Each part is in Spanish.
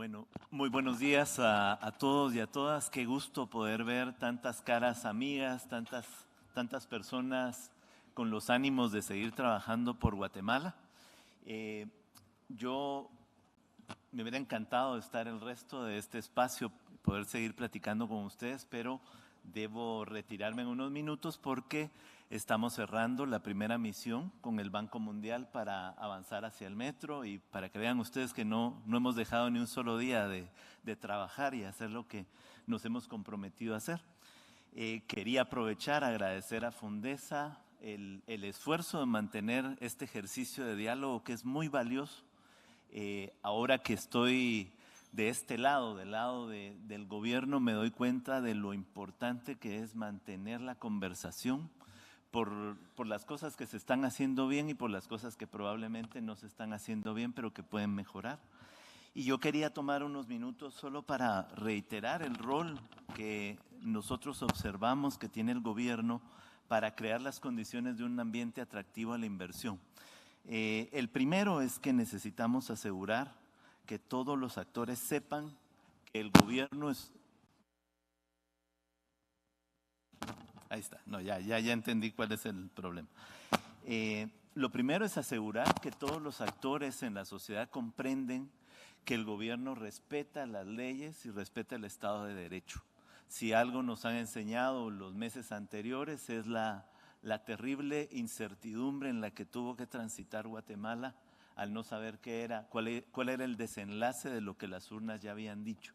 Bueno, muy buenos días a todos y a todas. Qué gusto poder ver tantas caras amigas, tantas personas con los ánimos de seguir trabajando por Guatemala. Yo me hubiera encantado estar el resto de este espacio, poder seguir platicando con ustedes, pero debo retirarme en unos minutos porque estamos cerrando la primera misión con el Banco Mundial para avanzar hacia el metro y para que vean ustedes que no hemos dejado ni un solo día de trabajar y hacer lo que nos hemos comprometido a hacer. Quería aprovechar, agradecer a Fundesa el esfuerzo de mantener este ejercicio de diálogo que es muy valioso. Ahora que estoy de este lado, del lado del gobierno, me doy cuenta de lo importante que es mantener la conversación por las cosas que se están haciendo bien y por las cosas que probablemente no se están haciendo bien, pero que pueden mejorar. Y yo quería tomar unos minutos solo para reiterar el rol que nosotros observamos que tiene el gobierno para crear las condiciones de un ambiente atractivo a la inversión. El primero es que necesitamos asegurar que todos los actores sepan que el gobierno es... Ahí está, no, ya entendí cuál es el problema. Lo primero es asegurar que todos los actores en la sociedad comprenden que el gobierno respeta las leyes y respeta el Estado de Derecho. Si algo nos han enseñado los meses anteriores es la terrible incertidumbre en la que tuvo que transitar Guatemala al no saber cuál era el desenlace de lo que las urnas ya habían dicho.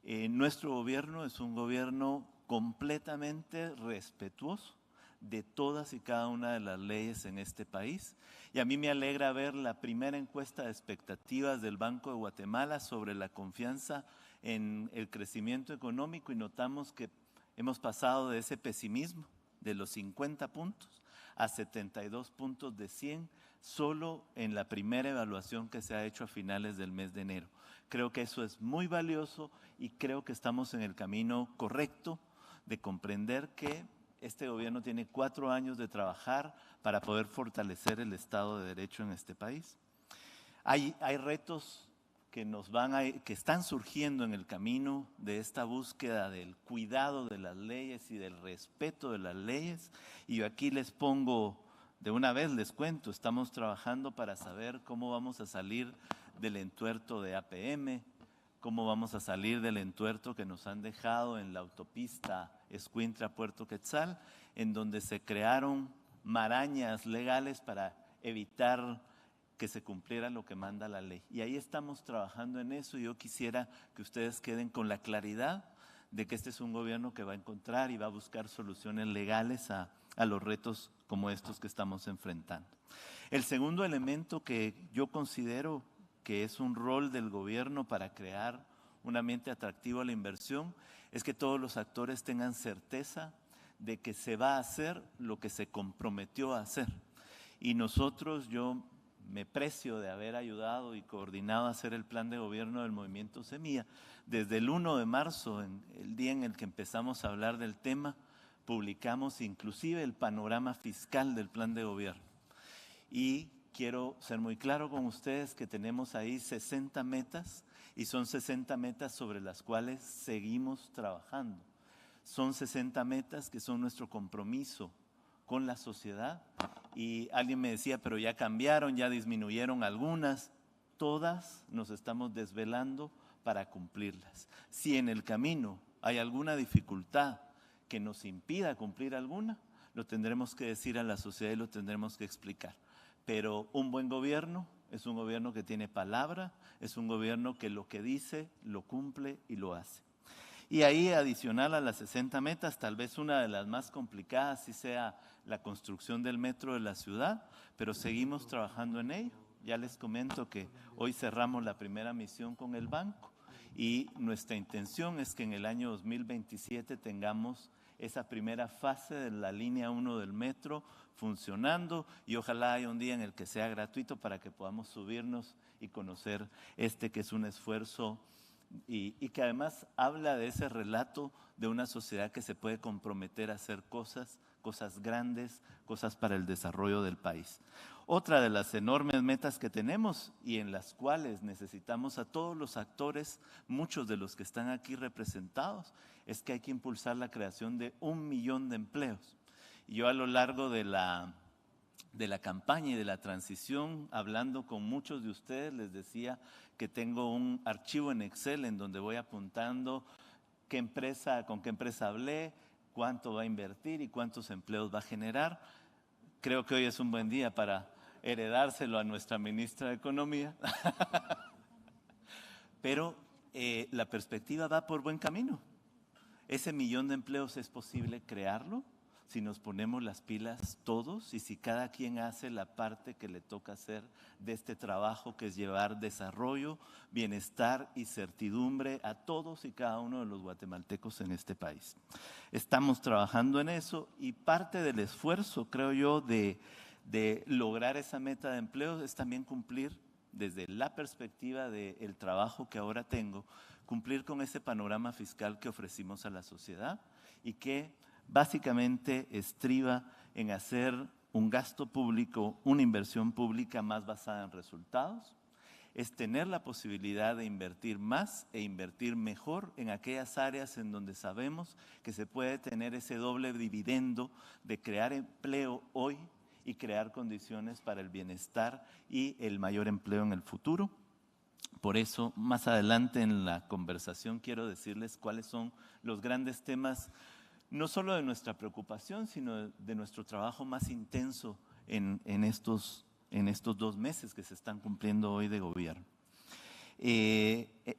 Nuestro gobierno es un gobierno completamente respetuoso de todas y cada una de las leyes en este país. Y a mí me alegra ver la primera encuesta de expectativas del Banco de Guatemala sobre la confianza en el crecimiento económico y notamos que hemos pasado de ese pesimismo de los 50 puntos a 72 puntos de 100 solo en la primera evaluación que se ha hecho a finales del mes de enero. Creo que eso es muy valioso y creo que estamos en el camino correcto de comprender que este gobierno tiene 4 años de trabajar para poder fortalecer el Estado de Derecho en este país. Hay retos que están surgiendo en el camino de esta búsqueda del cuidado de las leyes y del respeto de las leyes. Y yo aquí les pongo, de una vez les cuento, estamos trabajando para saber cómo vamos a salir del entuerto de APM, cómo vamos a salir del entuerto que nos han dejado en la autopista Escuintla-Puerto Quetzal, en donde se crearon marañas legales para evitar que se cumpliera lo que manda la ley. Y ahí estamos trabajando en eso y yo quisiera que ustedes queden con la claridad de que este es un gobierno que va a encontrar y va a buscar soluciones legales a los retos como estos que estamos enfrentando. El segundo elemento que yo considero que es un rol del gobierno para crear un ambiente atractivo a la inversión es que todos los actores tengan certeza de que se va a hacer lo que se comprometió a hacer. Y nosotros, yo me precio de haber ayudado y coordinado a hacer el plan de gobierno del Movimiento Semilla. Desde el 1 de marzo, el día en el que empezamos a hablar del tema, publicamos inclusive el panorama fiscal del plan de gobierno. Y quiero ser muy claro con ustedes que tenemos ahí 60 metas y son 60 metas sobre las cuales seguimos trabajando. Son 60 metas que son nuestro compromiso con la sociedad. Y alguien me decía, pero ya cambiaron, ya disminuyeron algunas. Todas nos estamos desvelando para cumplirlas. Si en el camino hay alguna dificultad que nos impida cumplir alguna, lo tendremos que decir a la sociedad y lo tendremos que explicar. Pero un buen gobierno es un gobierno que tiene palabra, es un gobierno que lo que dice, lo cumple y lo hace. Y ahí, adicional a las 60 metas, tal vez una de las más complicadas sí sea la construcción del metro de la ciudad, pero seguimos trabajando en ello. Ya les comento que hoy cerramos la primera misión con el banco y nuestra intención es que en el año 2027 tengamos esa primera fase de la línea 1 del metro funcionando y ojalá haya un día en el que sea gratuito para que podamos subirnos y conocer que es un esfuerzo y que además habla de ese relato de una sociedad que se puede comprometer a hacer cosas cosas grandes, cosas para el desarrollo del país. Otra de las enormes metas que tenemos y en las cuales necesitamos a todos los actores, muchos de los que están aquí representados, es que hay que impulsar la creación de 1 millón de empleos. Y yo a lo largo de la campaña y de la transición, hablando con muchos de ustedes, les decía que tengo un archivo en Excel en donde voy apuntando con qué empresa hablé, cuánto va a invertir y cuántos empleos va a generar. Creo que hoy es un buen día para heredárselo a nuestra ministra de Economía. Pero la perspectiva va por buen camino. Ese 1 millón de empleos es posible crearlo si nos ponemos las pilas todos y si cada quien hace la parte que le toca hacer de este trabajo, que es llevar desarrollo, bienestar y certidumbre a todos y cada uno de los guatemaltecos en este país. Estamos trabajando en eso y parte del esfuerzo, creo yo, de lograr esa meta de empleo es también cumplir desde la perspectiva del trabajo que ahora tengo, cumplir con ese panorama fiscal que ofrecimos a la sociedad y que básicamente estriba en hacer un gasto público, una inversión pública más basada en resultados, es tener la posibilidad de invertir más e invertir mejor en aquellas áreas en donde sabemos que se puede tener ese doble dividendo de crear empleo hoy y crear condiciones para el bienestar y el mayor empleo en el futuro. Por eso, más adelante en la conversación quiero decirles cuáles son los grandes temas, no solo de nuestra preocupación, sino de nuestro trabajo más intenso en estos 2 meses que se están cumpliendo hoy de gobierno.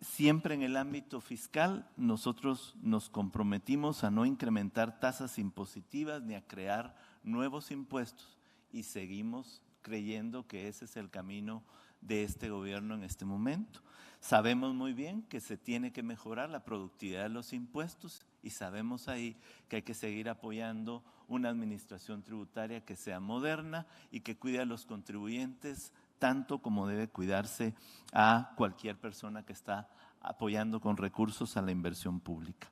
Siempre en el ámbito fiscal nosotros nos comprometimos a no incrementar tasas impositivas ni a crear nuevos impuestos y seguimos creyendo que ese es el camino de este gobierno en este momento. Sabemos muy bien que se tiene que mejorar la productividad de los impuestos y sabemos ahí que hay que seguir apoyando una administración tributaria que sea moderna y que cuide a los contribuyentes tanto como debe cuidarse a cualquier persona que está apoyando con recursos a la inversión pública.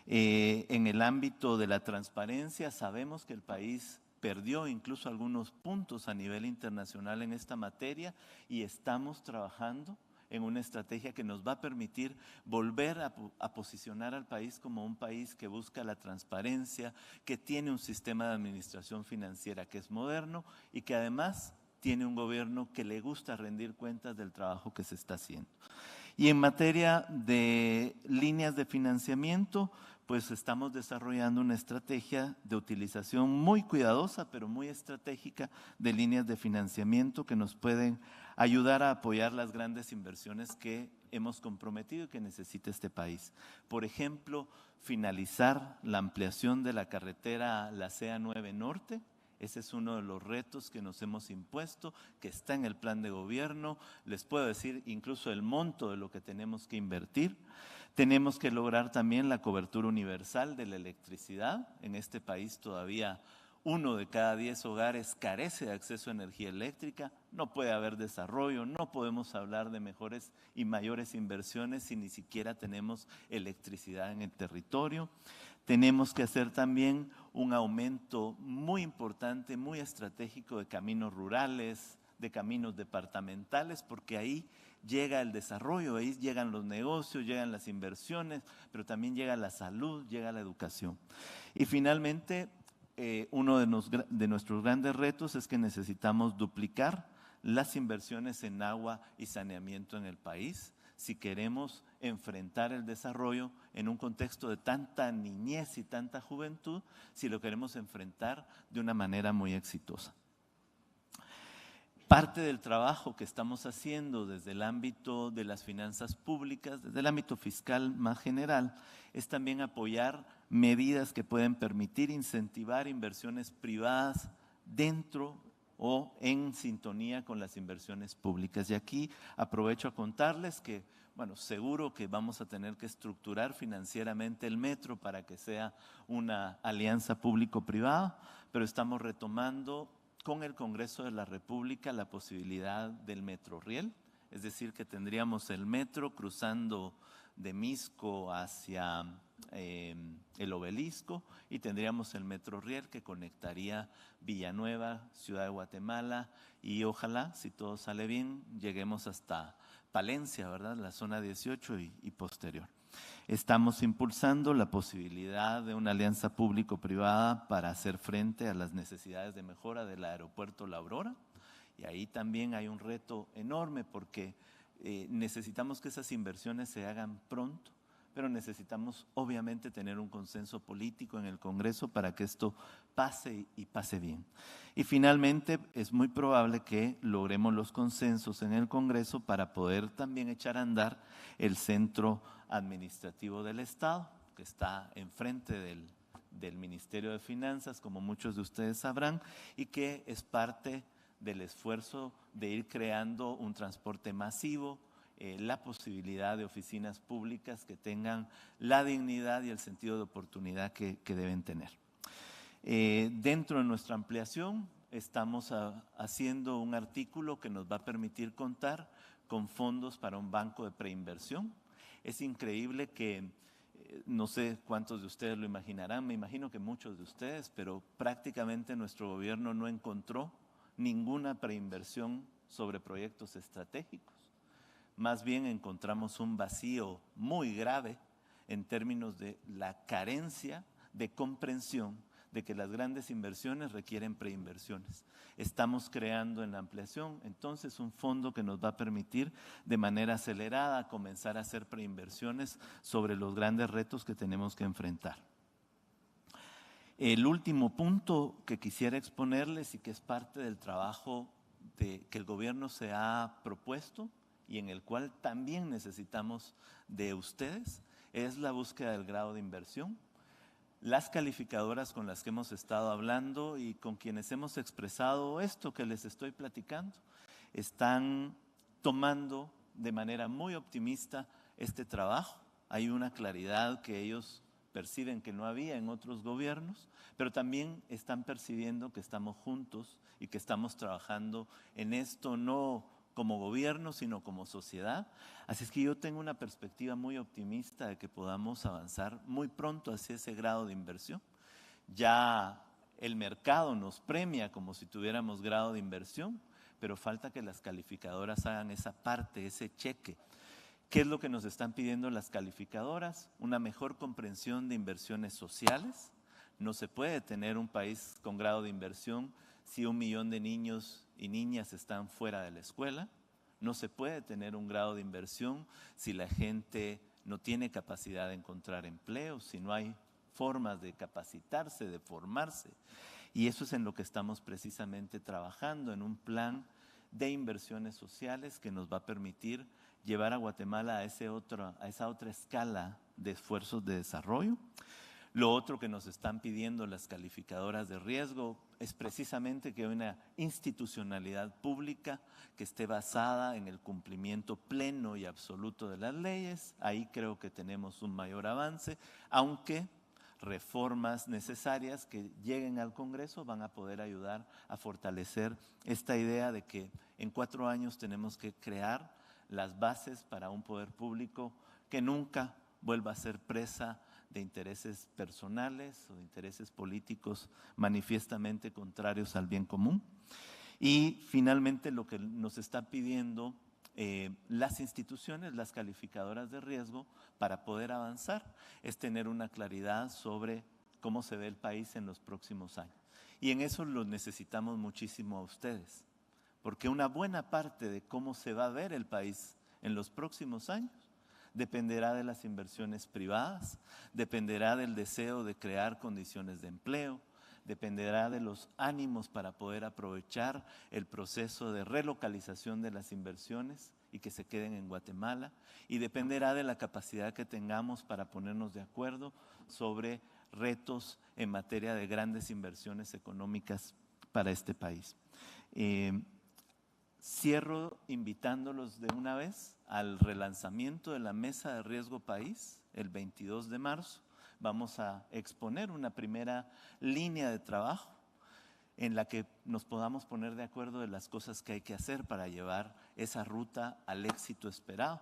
En el ámbito de la transparencia sabemos que el país perdió incluso algunos puntos a nivel internacional en esta materia y estamos trabajando en una estrategia que nos va a permitir volver a posicionar al país como un país que busca la transparencia, que tiene un sistema de administración financiera que es moderno y que además tiene un gobierno que le gusta rendir cuentas del trabajo que se está haciendo. Y en materia de líneas de financiamiento, pues estamos desarrollando una estrategia de utilización muy cuidadosa, pero muy estratégica de líneas de financiamiento que nos pueden ayudar a apoyar las grandes inversiones que hemos comprometido y que necesita este país. Por ejemplo, finalizar la ampliación de la carretera la CA9 Norte. Ese es uno de los retos que nos hemos impuesto, que está en el plan de gobierno. Les puedo decir incluso el monto de lo que tenemos que invertir. Tenemos que lograr también la cobertura universal de la electricidad. En este país todavía 1 de cada 10 hogares carece de acceso a energía eléctrica. No puede haber desarrollo, no podemos hablar de mejores y mayores inversiones si ni siquiera tenemos electricidad en el territorio. Tenemos que hacer también un aumento muy importante, muy estratégico de caminos rurales, de caminos departamentales, porque ahí llega el desarrollo, ahí llegan los negocios, llegan las inversiones, pero también llega la salud, llega la educación. Y finalmente, uno de nuestros grandes retos es que necesitamos duplicar las inversiones en agua y saneamiento en el país si queremos enfrentar el desarrollo en un contexto de tanta niñez y tanta juventud, si lo queremos enfrentar de una manera muy exitosa. Parte del trabajo que estamos haciendo desde el ámbito de las finanzas públicas, desde el ámbito fiscal más general, es también apoyar medidas que pueden permitir incentivar inversiones privadas dentro o en sintonía con las inversiones públicas. Y aquí aprovecho a contarles que, bueno, seguro que vamos a tener que estructurar financieramente el metro para que sea una alianza público-privada, pero estamos retomando con el Congreso de la República la posibilidad del Metroriel, es decir, que tendríamos el metro cruzando de Misco hacia el Obelisco, y tendríamos el Metroriel que conectaría Villanueva, Ciudad de Guatemala, y ojalá, si todo sale bien, lleguemos hasta Palencia, ¿verdad? La zona 18 y posterior. Estamos impulsando la posibilidad de una alianza público-privada para hacer frente a las necesidades de mejora del aeropuerto La Aurora, y ahí también hay un reto enorme porque necesitamos que esas inversiones se hagan pronto, pero necesitamos obviamente tener un consenso político en el Congreso para que esto pase y pase bien. Y finalmente es muy probable que logremos los consensos en el Congreso para poder también echar a andar el centro administrativo del Estado, que está enfrente del Ministerio de Finanzas, como muchos de ustedes sabrán, y que es parte del esfuerzo de ir creando un transporte masivo, la posibilidad de oficinas públicas que tengan la dignidad y el sentido de oportunidad que deben tener. Dentro de nuestra ampliación estamos haciendo un artículo que nos va a permitir contar con fondos para un banco de preinversión. Es increíble que, no sé cuántos de ustedes lo imaginarán, me imagino que muchos de ustedes, pero prácticamente nuestro gobierno no encontró ninguna preinversión sobre proyectos estratégicos. Más bien encontramos un vacío muy grave en términos de la carencia de comprensión de que las grandes inversiones requieren preinversiones. Estamos creando en la ampliación entonces un fondo que nos va a permitir de manera acelerada comenzar a hacer preinversiones sobre los grandes retos que tenemos que enfrentar. El último punto que quisiera exponerles y que es parte del trabajo que el gobierno se ha propuesto y en el cual también necesitamos de ustedes, es la búsqueda del grado de inversión. Las calificadoras con las que hemos estado hablando y con quienes hemos expresado esto que les estoy platicando, están tomando de manera muy optimista este trabajo. Hay una claridad que ellos perciben que no había en otros gobiernos, pero también están percibiendo que estamos juntos y que estamos trabajando en esto, no como gobierno, sino como sociedad. Así es que yo tengo una perspectiva muy optimista de que podamos avanzar muy pronto hacia ese grado de inversión. Ya el mercado nos premia como si tuviéramos grado de inversión, pero falta que las calificadoras hagan esa parte, ese cheque. ¿Qué es lo que nos están pidiendo las calificadoras? Una mejor comprensión de inversiones sociales. No se puede tener un país con grado de inversión si 1 millón de niños y niñas están fuera de la escuela. No se puede tener un grado de inversión si la gente no tiene capacidad de encontrar empleo, si no hay formas de capacitarse, de formarse. Y eso es en lo que estamos precisamente trabajando, en un plan de inversiones sociales que nos va a permitir llevar a Guatemala a esa otra escala de esfuerzos de desarrollo. Lo otro que nos están pidiendo las calificadoras de riesgo es precisamente que haya una institucionalidad pública que esté basada en el cumplimiento pleno y absoluto de las leyes. Ahí creo que tenemos un mayor avance, aunque reformas necesarias que lleguen al Congreso van a poder ayudar a fortalecer esta idea de que en 4 años tenemos que crear las bases para un poder público que nunca vuelva a ser presa de intereses personales o de intereses políticos manifiestamente contrarios al bien común. Y finalmente lo que nos está pidiendo las instituciones, las calificadoras de riesgo, para poder avanzar, es tener una claridad sobre cómo se ve el país en los próximos años. Y en eso los necesitamos muchísimo a ustedes, porque una buena parte de cómo se va a ver el país en los próximos años dependerá de las inversiones privadas, dependerá del deseo de crear condiciones de empleo, dependerá de los ánimos para poder aprovechar el proceso de relocalización de las inversiones y que se queden en Guatemala, y dependerá de la capacidad que tengamos para ponernos de acuerdo sobre retos en materia de grandes inversiones económicas para este país. Cierro invitándolos de una vez al relanzamiento de la Mesa de Riesgo País el 22 de marzo. Vamos a exponer una primera línea de trabajo en la que nos podamos poner de acuerdo de las cosas que hay que hacer para llevar esa ruta al éxito esperado.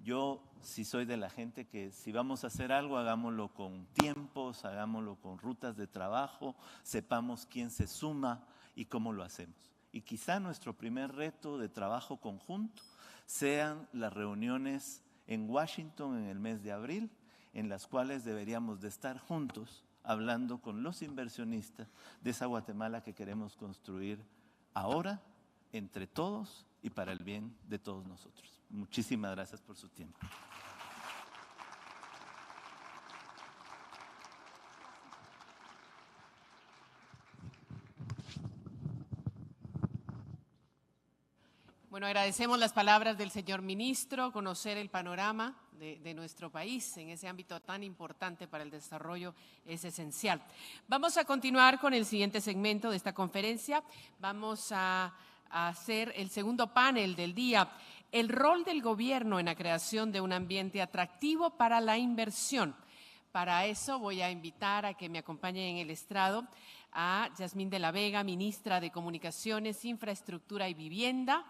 Yo sí soy de la gente que si vamos a hacer algo, hagámoslo con tiempos, hagámoslo con rutas de trabajo, sepamos quién se suma y cómo lo hacemos. Y quizá nuestro primer reto de trabajo conjunto sean las reuniones en Washington en el mes de abril, en las cuales deberíamos de estar juntos hablando con los inversionistas de esa Guatemala que queremos construir ahora, entre todos y para el bien de todos nosotros. Muchísimas gracias por su tiempo. Bueno, agradecemos las palabras del señor ministro, conocer el panorama de nuestro país en ese ámbito tan importante para el desarrollo es esencial. Vamos a continuar con el siguiente segmento de esta conferencia. Vamos a hacer el segundo panel del día, el rol del gobierno en la creación de un ambiente atractivo para la inversión. Para eso voy a invitar a que me acompañen en el estrado a Yasmín de la Vega, ministra de Comunicaciones, Infraestructura y Vivienda,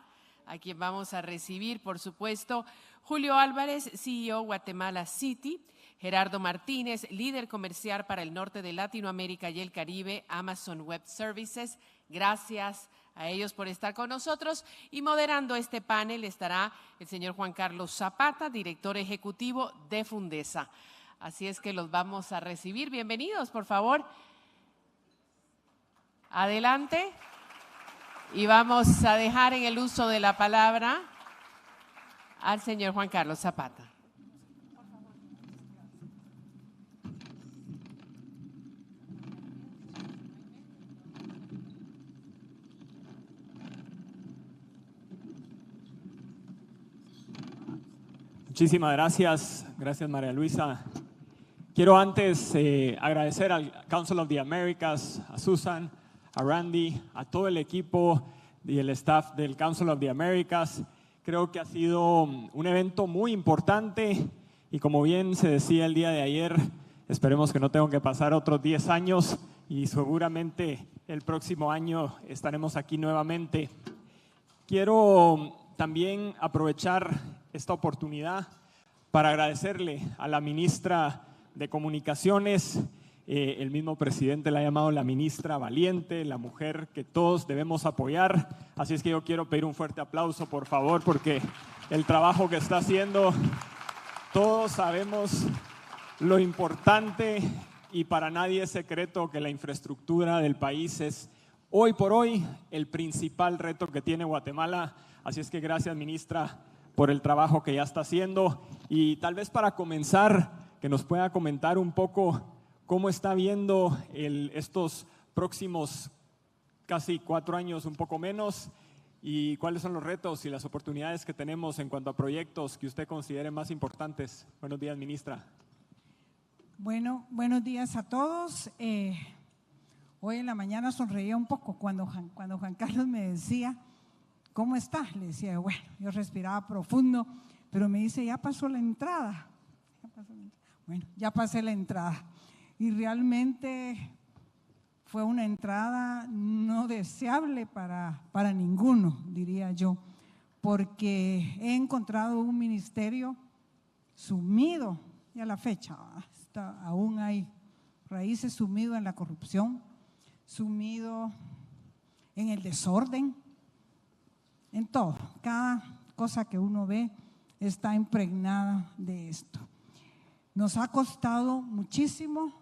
a quien vamos a recibir, por supuesto, Julio Álvarez, CEO Guatemala City, Gerardo Martínez, líder comercial para el norte de Latinoamérica y el Caribe, Amazon Web Services. Gracias a ellos por estar con nosotros. Y moderando este panel estará el señor Juan Carlos Zapata, director ejecutivo de Fundesa. Así es que los vamos a recibir. Bienvenidos, por favor. Adelante. Y vamos a dejar en el uso de la palabra al señor Juan Carlos Zapata. Muchísimas gracias. Gracias, María Luisa. Quiero antes agradecer al Council of the Americas, a Susan, a Randy, a todo el equipo y el staff del Council of the Americas. Creo que ha sido un evento muy importante y como bien se decía el día de ayer, esperemos que no tengan que pasar otros 10 años y seguramente el próximo año estaremos aquí nuevamente. Quiero también aprovechar esta oportunidad para agradecerle a la ministra de Comunicaciones. El mismo presidente la ha llamado la ministra valiente, la mujer que todos debemos apoyar. Así es que yo quiero pedir un fuerte aplauso, por favor, porque el trabajo que está haciendo, todos sabemos lo importante y para nadie es secreto que la infraestructura del país es hoy por hoy el principal reto que tiene Guatemala. Así es que gracias, ministra, por el trabajo que ya está haciendo. Y tal vez para comenzar, que nos pueda comentar un poco cómo está viendo estos próximos casi 4 años, un poco menos, y cuáles son los retos y las oportunidades que tenemos en cuanto a proyectos que usted considere más importantes. Buenos días, ministra. Bueno, buenos días a todos. Hoy en la mañana sonreía un poco cuando Juan Carlos me decía, ¿cómo está? Le decía, bueno, yo respiraba profundo, pero me dice, ya pasó la entrada. Bueno, ya pasé la entrada. Y realmente fue una entrada no deseable para ninguno, diría yo, porque he encontrado un ministerio sumido, y a la fecha aún hay raíces, sumido en la corrupción, sumido en el desorden, en todo. Cada cosa que uno ve está impregnada de esto. Nos ha costado muchísimo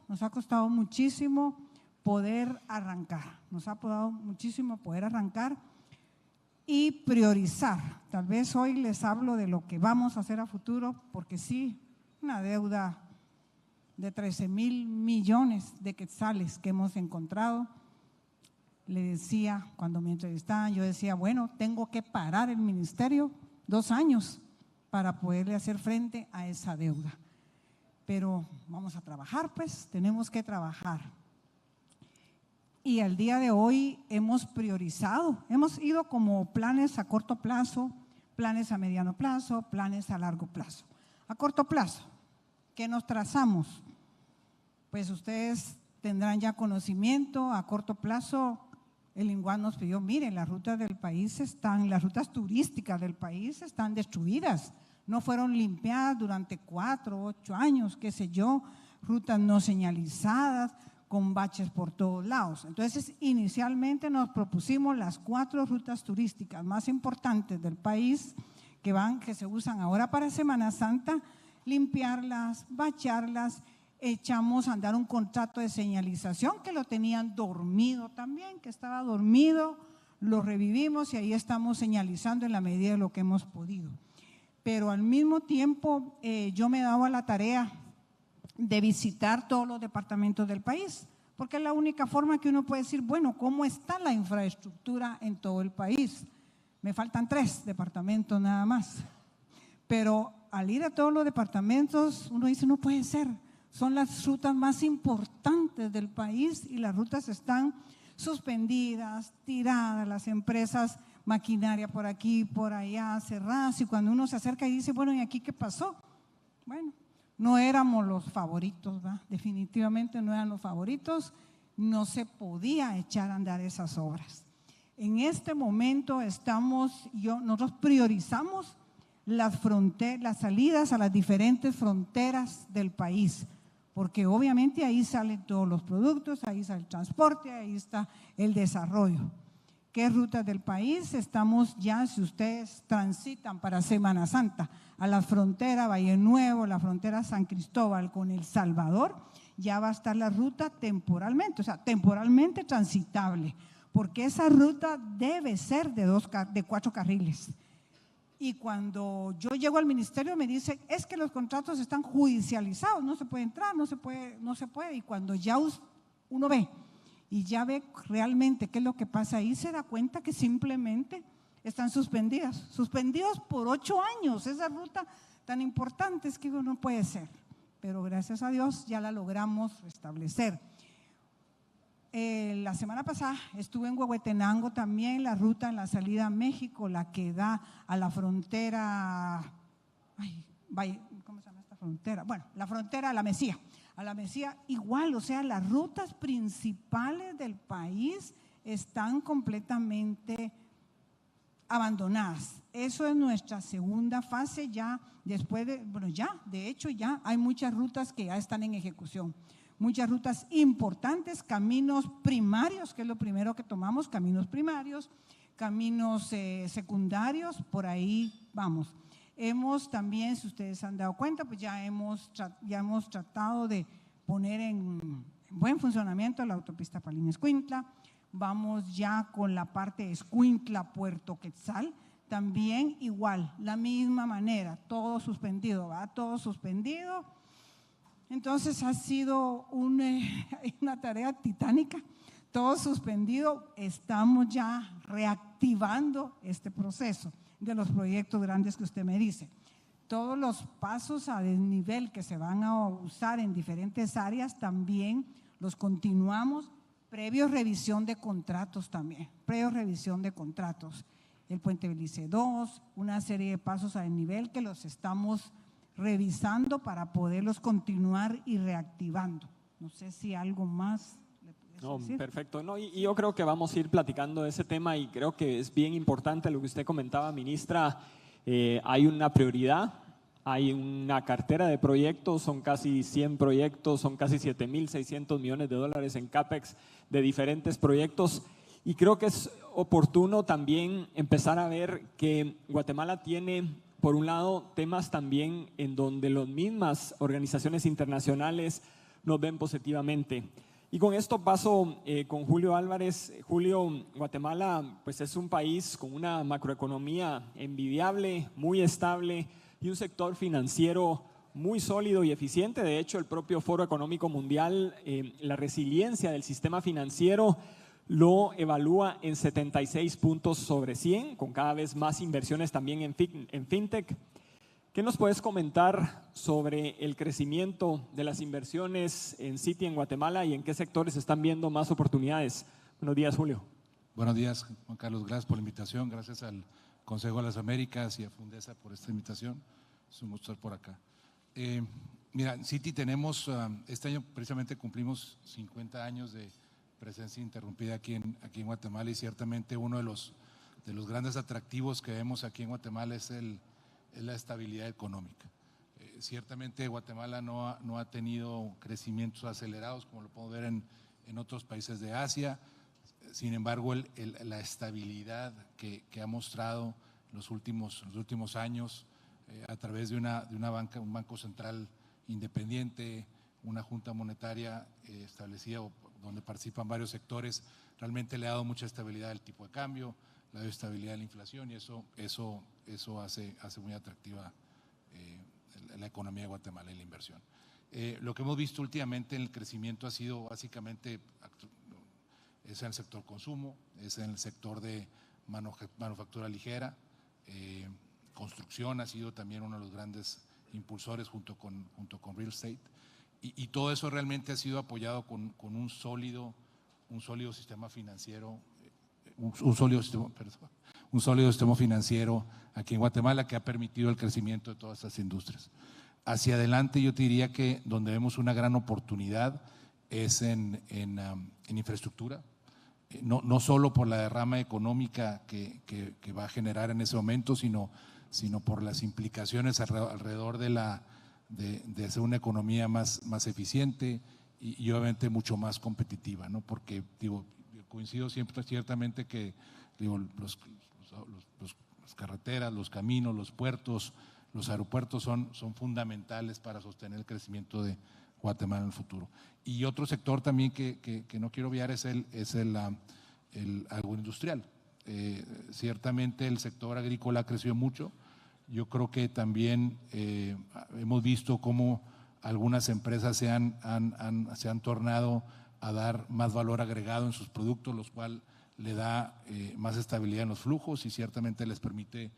poder arrancar, y priorizar. Tal vez hoy les hablo de lo que vamos a hacer a futuro, porque sí, una deuda de 13,000 millones de quetzales que hemos encontrado. Le decía, cuando me entrevistaban, yo decía, bueno, tengo que parar el ministerio 2 años para poderle hacer frente a esa deuda. Pero vamos a trabajar, pues, tenemos que trabajar. Y al día de hoy hemos priorizado, hemos ido como planes a corto plazo, planes a mediano plazo, planes a largo plazo. A corto plazo, ¿qué nos trazamos? Pues ustedes tendrán ya conocimiento. A corto plazo, el INGUAD nos pidió, miren, las rutas del país las rutas turísticas del país están destruidas, no fueron limpiadas durante 4 o 8 años, qué sé yo, rutas no señalizadas, con baches por todos lados. Entonces, inicialmente nos propusimos las 4 rutas turísticas más importantes del país que se usan ahora para Semana Santa, limpiarlas, bachearlas. Echamos a andar un contrato de señalización que lo tenían dormido también, que estaba dormido, lo revivimos y ahí estamos señalizando en la medida de lo que hemos podido. Pero al mismo tiempo yo me he dado a la tarea de visitar todos los departamentos del país, porque es la única forma que uno puede decir, bueno, ¿cómo está la infraestructura en todo el país? Me faltan 3 departamentos nada más, pero al ir a todos los departamentos uno dice, no puede ser, son las rutas más importantes del país y las rutas están suspendidas, tiradas, las empresas, maquinaria por aquí, por allá, cerradas, y cuando uno se acerca y dice, bueno, ¿y aquí qué pasó? Bueno, no éramos los favoritos, ¿verdad? Definitivamente no eran los favoritos, no se podía echar a andar esas obras. En este momento nosotros priorizamos las salidas a las diferentes fronteras del país, porque obviamente ahí salen todos los productos, ahí está el transporte, ahí está el desarrollo. ¿Qué rutas del país? Estamos ya, si ustedes transitan para Semana Santa a la frontera Valle Nuevo, la frontera San Cristóbal con El Salvador, ya va a estar la ruta temporalmente, o sea, temporalmente transitable, porque esa ruta debe ser de 4 carriles. Y cuando yo llego al ministerio me dicen, es que los contratos están judicializados, no se puede entrar, no se puede. Y cuando ya uno ve y ya ve realmente qué es lo que pasa ahí, se da cuenta que simplemente están suspendidos por 8 años. Esa ruta tan importante es que no puede ser, pero gracias a Dios ya la logramos restablecer. La semana pasada estuve en Huehuetenango también, la ruta en la salida a México, la que da a la frontera, ¿cómo se llama esta frontera? Bueno, la frontera a la Mesía igual, o sea, las rutas principales del país están completamente abandonadas. Eso es nuestra segunda fase ya después de hecho ya hay muchas rutas que ya están en ejecución. Muchas rutas importantes, caminos primarios, que es lo primero que tomamos, caminos primarios, caminos secundarios, por ahí vamos. Hemos también, si ustedes se han dado cuenta, pues ya hemos tratado de poner en buen funcionamiento la autopista Palín-Escuintla. Vamos ya con la parte de Escuintla-Puerto Quetzal, también igual, la misma manera, todo suspendido, ¿verdad? Todo suspendido. Entonces ha sido una tarea titánica, todo suspendido. Estamos ya reactivando este proceso de los proyectos grandes que usted me dice. Todos los pasos a desnivel que se van a usar en diferentes áreas también los continuamos, previo revisión de contratos también, El Puente Belice 2, una serie de pasos a desnivel que los estamos revisando para poderlos continuar y reactivando. No sé si algo más le puedes decir. Perfecto. No, y yo creo que vamos a ir platicando de ese tema y creo que es bien importante lo que usted comentaba, ministra. Hay una prioridad, hay una cartera de proyectos, son casi 100 proyectos, son casi 7.600 millones de dólares en CAPEX de diferentes proyectos. Y creo que es oportuno también empezar a ver que Guatemala tiene, por un lado, temas también en donde las mismas organizaciones internacionales nos ven positivamente. Y con esto paso con Julio Álvarez. Julio, Guatemala pues es un país con una macroeconomía envidiable, muy estable y un sector financiero muy sólido y eficiente. De hecho, el propio Foro Económico Mundial, la resiliencia del sistema financiero lo evalúa en 76 puntos sobre 100, con cada vez más inversiones también en fintech. ¿Qué nos puedes comentar sobre el crecimiento de las inversiones en Citi en Guatemala y en qué sectores están viendo más oportunidades? Buenos días, Julio. Buenos días, Juan Carlos. Gracias por la invitación. Gracias al Consejo de las Américas y a Fundesa por esta invitación. Es un gusto estar por acá. Mira, en Citi tenemos, este año precisamente cumplimos 50 años de presencia interrumpida aquí en Guatemala, y ciertamente uno de los grandes atractivos que vemos aquí en Guatemala es el es la estabilidad económica. Ciertamente Guatemala no ha tenido crecimientos acelerados como lo podemos ver en otros países de Asia. Sin embargo, la estabilidad que ha mostrado los últimos años a través de un banco central independiente, una junta monetaria establecida donde participan varios sectores, realmente le ha dado mucha estabilidad al tipo de cambio, le ha dado estabilidad a la inflación y eso hace muy atractiva la economía de Guatemala y la inversión. Lo que hemos visto últimamente en el crecimiento ha sido básicamente es en el sector consumo, es en el sector de manufactura ligera, construcción ha sido también uno de los grandes impulsores junto con real estate y todo eso realmente ha sido apoyado con un sólido sistema financiero, un sólido sistema financiero aquí en Guatemala que ha permitido el crecimiento de todas estas industrias. Hacia adelante yo te diría que donde vemos una gran oportunidad es en infraestructura, no solo por la derrama económica que va a generar en ese momento, sino por las implicaciones alrededor de hacer una economía más eficiente y obviamente mucho más competitiva, ¿no? Porque digo, coincido ciertamente que digo, las carreteras, los caminos, los puertos, los aeropuertos son fundamentales para sostener el crecimiento de Guatemala en el futuro. Y otro sector también que no quiero obviar es el agroindustrial. Ciertamente el sector agrícola ha crecido mucho. Yo creo que también hemos visto cómo algunas empresas se han tornado a dar más valor agregado en sus productos, lo cual le da más estabilidad en los flujos y ciertamente les permite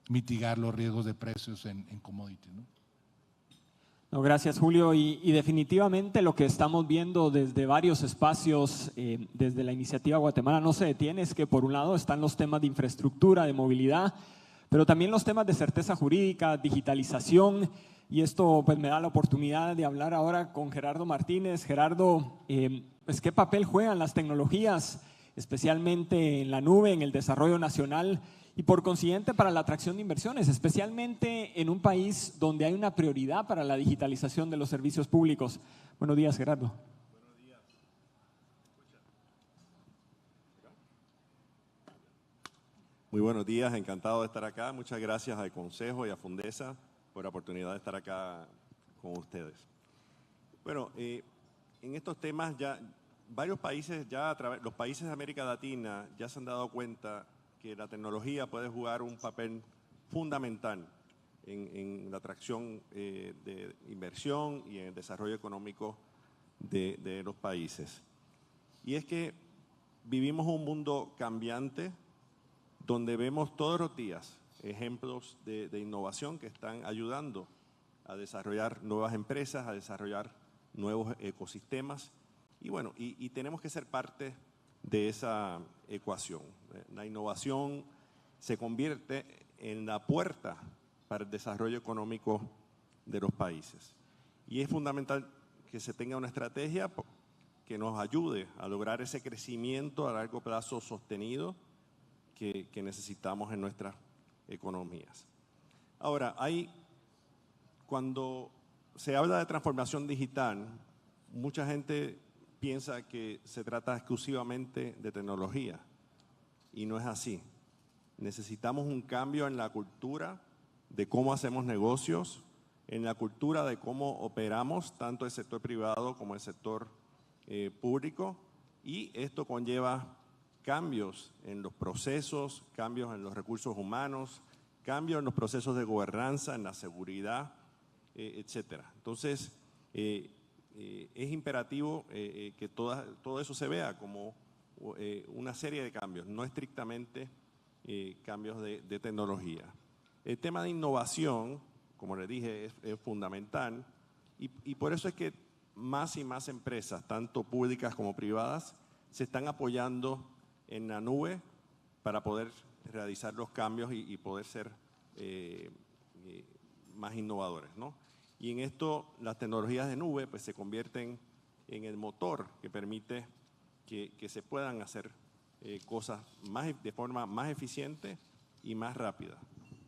mitigar los riesgos de precios en commodities, ¿no? No, gracias, Julio. Y definitivamente lo que estamos viendo desde varios espacios, desde la iniciativa Guatemala no se detiene, es que por un lado están los temas de infraestructura, de movilidad, pero también los temas de certeza jurídica, digitalización, y esto pues me da la oportunidad de hablar ahora con Gerardo Martínez. Gerardo, pues ¿qué papel juegan las tecnologías, especialmente en la nube, en el desarrollo nacional y por consiguiente para la atracción de inversiones, especialmente en un país donde hay una prioridad para la digitalización de los servicios públicos? Buenos días, Gerardo. Buenos días. Muy buenos días, encantado de estar acá. Muchas gracias al Consejo y a Fundesa por la oportunidad de estar acá con ustedes. Bueno, en estos temas ya varios países, los países de América Latina ya se han dado cuenta que la tecnología puede jugar un papel fundamental en la atracción de inversión y en el desarrollo económico de los países. Y es que vivimos un mundo cambiante donde vemos todos los días ejemplos de innovación que están ayudando a desarrollar nuevas empresas, a desarrollar nuevos ecosistemas. Y bueno, y tenemos que ser parte de esa ecuación. La innovación se convierte en la puerta para el desarrollo económico de los países. Y es fundamental que se tenga una estrategia que nos ayude a lograr ese crecimiento a largo plazo sostenido que necesitamos en nuestras economías. Ahora, cuando se habla de transformación digital, mucha gente piensa que se trata exclusivamente de tecnología y no es así. Necesitamos un cambio en la cultura de cómo hacemos negocios, en la cultura de cómo operamos tanto el sector privado como el sector público, y esto conlleva cambios en los procesos, cambios en los recursos humanos, cambios en los procesos de gobernanza, en la seguridad, etcétera. Entonces, es imperativo que todo eso se vea como una serie de cambios, no estrictamente cambios de tecnología. El tema de innovación, como les dije, es fundamental y por eso es que más y más empresas, tanto públicas como privadas, se están apoyando en la nube para poder realizar los cambios y poder ser más innovadores, ¿no? Y en esto las tecnologías de nube pues se convierten en el motor que permite que se puedan hacer cosas de forma más eficiente y más rápida.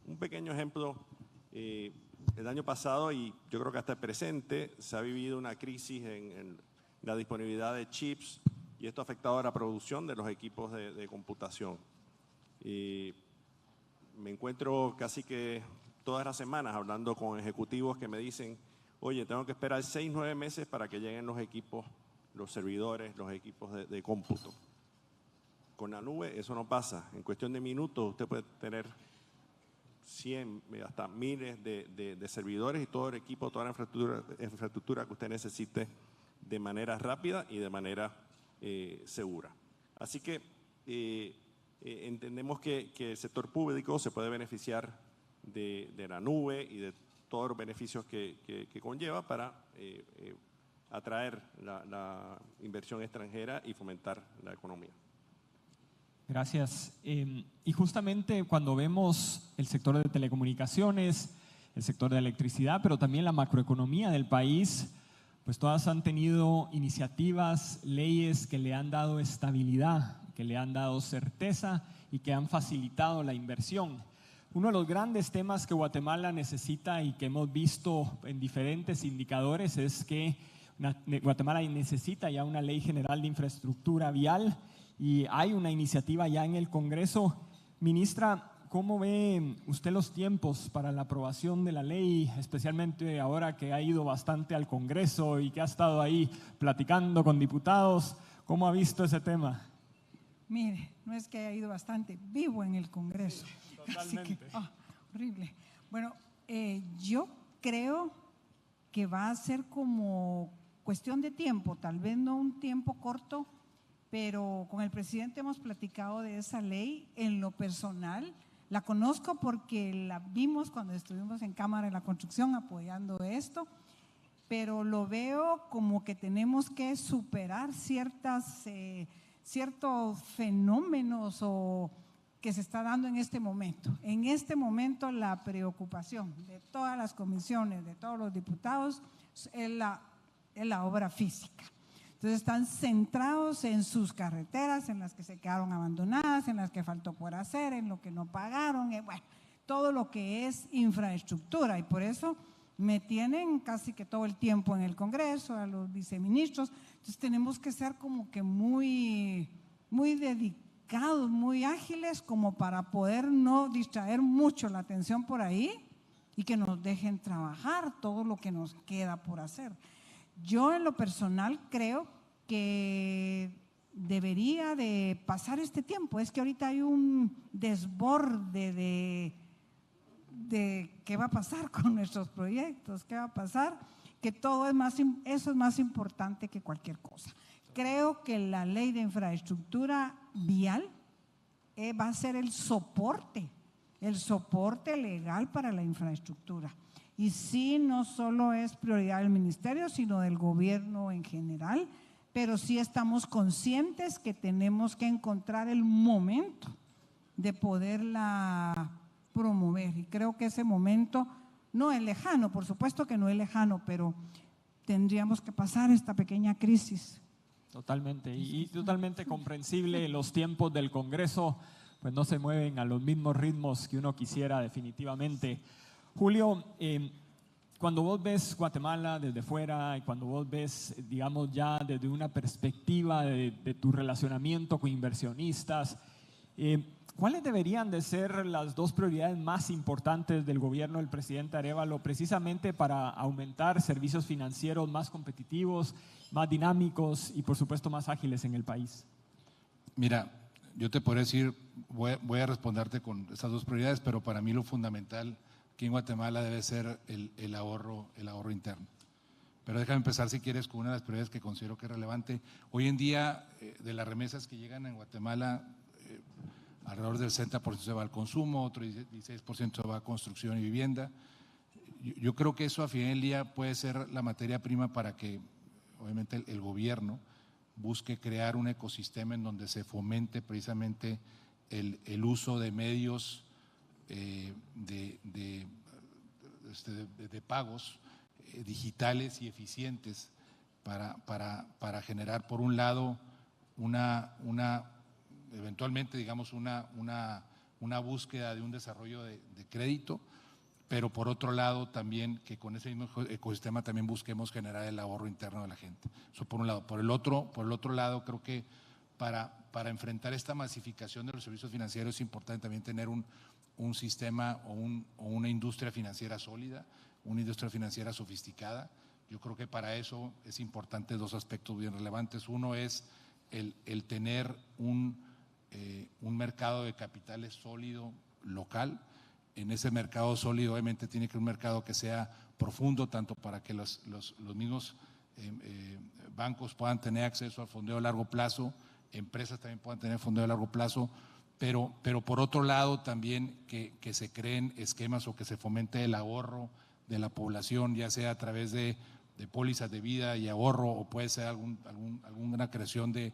Un pequeño ejemplo El año pasado, y yo creo que hasta el presente, se ha vivido una crisis en la disponibilidad de chips y esto ha afectado a la producción de los equipos de computación. Me encuentro casi que todas las semanas hablando con ejecutivos que me dicen, oye, tengo que esperar 6, 9 meses para que lleguen los equipos, los servidores, los equipos de cómputo. Con la nube eso no pasa. En cuestión de minutos usted puede tener 100, hasta miles de servidores y todo el equipo, toda la infraestructura que usted necesite de manera rápida y de manera segura. Así que entendemos que el sector público se puede beneficiar de la nube y de todos los beneficios que conlleva para atraer la inversión extranjera y fomentar la economía. Gracias. Y justamente cuando vemos el sector de telecomunicaciones, el sector de electricidad, pero también la macroeconomía del país, pues todas han tenido iniciativas, leyes que le han dado estabilidad, que le han dado certeza y que han facilitado la inversión. Uno de los grandes temas que Guatemala necesita y que hemos visto en diferentes indicadores es que Guatemala necesita ya una ley general de infraestructura vial y hay una iniciativa ya en el Congreso. Ministra, ¿cómo ve usted los tiempos para la aprobación de la ley, especialmente ahora que ha ido bastante al Congreso y que ha estado ahí platicando con diputados? ¿Cómo ha visto ese tema? Mire, no es que haya ido bastante, vivo en el Congreso. Totalmente. Así que, horrible. Bueno, yo creo que va a ser como cuestión de tiempo, tal vez no un tiempo corto, pero con el presidente hemos platicado de esa ley. En lo personal, la conozco porque la vimos cuando estuvimos en Cámara de la Construcción apoyando esto, pero lo veo como que tenemos que superar ciertos fenómenos que se está dando en este momento. En este momento la preocupación de todas las comisiones, de todos los diputados, es la obra física. Entonces están centrados en sus carreteras, en las que se quedaron abandonadas, en las que faltó por hacer, en lo que no pagaron, bueno, todo lo que es infraestructura. Y por eso me tienen casi que todo el tiempo en el Congreso, a los viceministros. Entonces tenemos que ser como que muy dedicados, muy ágiles, como para poder no distraer mucho la atención por ahí y que nos dejen trabajar todo lo que nos queda por hacer. Yo en lo personal creo que debería de pasar este tiempo. Es que ahorita hay un desborde de qué va a pasar con nuestros proyectos, qué va a pasar, que eso es más importante que cualquier cosa. Creo que la ley de infraestructura vial va a ser el soporte legal para la infraestructura. Y sí, no solo es prioridad del ministerio, sino del gobierno en general, pero sí estamos conscientes que tenemos que encontrar el momento de poderla promover. Y creo que ese momento no es lejano, por supuesto que no es lejano, pero tendríamos que pasar esta pequeña crisis. Totalmente, y totalmente comprensible. Los tiempos del Congreso pues no se mueven a los mismos ritmos que uno quisiera definitivamente. Julio, cuando vos ves Guatemala desde fuera y cuando vos ves, digamos, ya desde una perspectiva de tu relacionamiento con inversionistas, ¿cuáles deberían de ser las dos prioridades más importantes del gobierno del presidente Arévalo precisamente para aumentar servicios financieros más competitivos, más dinámicos y por supuesto más ágiles en el país? Mira, yo te podría decir, voy a responderte con estas dos prioridades, pero para mí lo fundamental aquí en Guatemala debe ser el ahorro interno. Pero déjame empezar, si quieres, con una de las prioridades que considero que es relevante. Hoy en día, de las remesas que llegan en Guatemala, alrededor del 60% se va al consumo, otro 16% se va a construcción y vivienda. Yo creo que eso a final del día puede ser la materia prima para que, obviamente, el gobierno busque crear un ecosistema en donde se fomente precisamente el uso de medios de pagos digitales y eficientes para generar, por un lado, eventualmente, digamos, una búsqueda de un desarrollo de crédito, pero por otro lado también que con ese mismo ecosistema también busquemos generar el ahorro interno de la gente. Eso por un lado. Por el otro lado, creo que para enfrentar esta masificación de los servicios financieros es importante también tener un sistema o una industria financiera sólida, una industria financiera sofisticada. Yo creo que para eso es importante dos aspectos bien relevantes. Uno es el tener un mercado de capitales sólido local. En ese mercado sólido obviamente tiene que ser un mercado que sea profundo, tanto para que los mismos bancos puedan tener acceso al fondeo a largo plazo, empresas también puedan tener fondeo a largo plazo, pero por otro lado también que se creen esquemas o que se fomente el ahorro de la población, ya sea a través de pólizas de vida y ahorro, o puede ser alguna creación de